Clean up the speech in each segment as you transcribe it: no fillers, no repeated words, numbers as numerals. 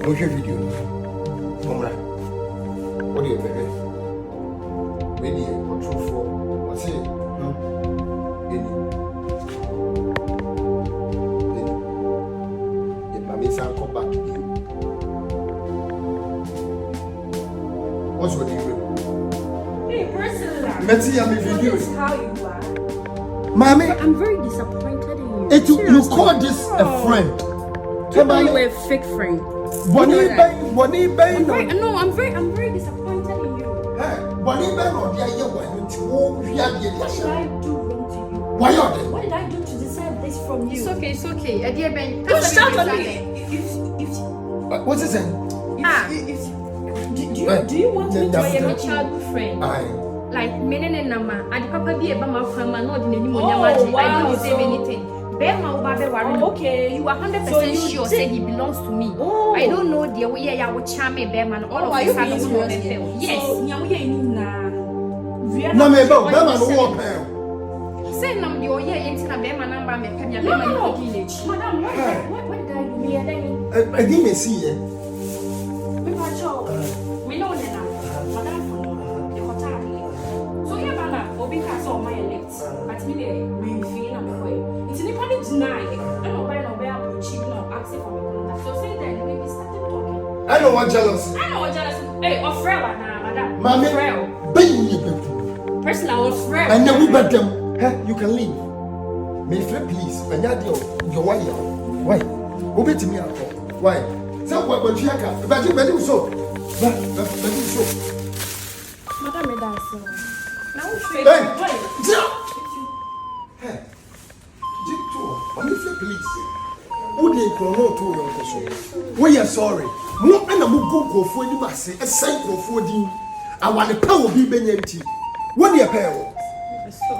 Watch your video. Omra. What do you baby? Ready control for what's it? Any. If my mates come back to you. What's with you? Hey, Priscilla. Let's see how many This videos. is how you are. Mommy, I'm very disappointed in you. you call this a friend? You know you were a fake friend. Bonnie You know that. no. I'm very disappointed in you. Bonnie Ben or the other one to What did I do wrong to you? Why are they? What did I do to deserve this from you? It's okay. Dear Ben, Don't shout on me. What's it saying? Do you want me to I be am a a childhood friend. Aye. Like menene nama, adi papa bi eba ma kwama no de nani mo Oh, nyamaji. I wow, don't deserve so- anything. Bema uba be worry. Oh, okay. You are 100% So you sure did- say he belongs to me. Oh. I don't know the way ya wo charm Bema all of Are a you sudden being we serious here? Yes. So, nyamuye ni na. No, me go. Bema no walk here. Say nam the oye enti na Bema number me pem ya No, Bema no, ni no. village. Madam, what did I do? Me and then I didn't see it. me pacho. Me know na. Madam for no. The hotel. So here bana obi ka so my elect. But me dey we feel na me boy. It's nipa dey deny. I know by no be approach no asking for me contact. So say then we started talking. I don't want jealousy. I know what jealous. Hey, offer wa na madam. Mommy, Offer. bring you back. Person I was friend. And then we bet them. Hey, you can leave. May flip, please. And you're your why? Why? Who bet me at all? Why? So what you can? But you bet so. But so. Madam me dance. Now Hey, jump. Hey, Jito, only flip, please. Who they chrono to your person? We are sorry. Mo and a mugo go for any mass, a sign for din. I want a power be empty. What do you pay?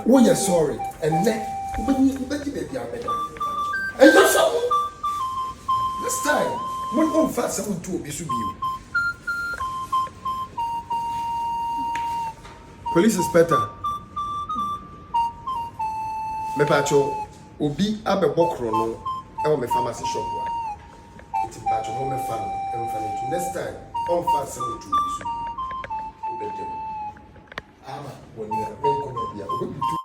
We are sorry. And then, when you baby are better. And you're so. This time, one more fast I will do is to be you. Police inspector. Me pacho obi abebo krono e wo me pharmacy shop wa. Iti pacho mo me fan to next time on fast we do isu. Obedem. Ama when you are very come here, we do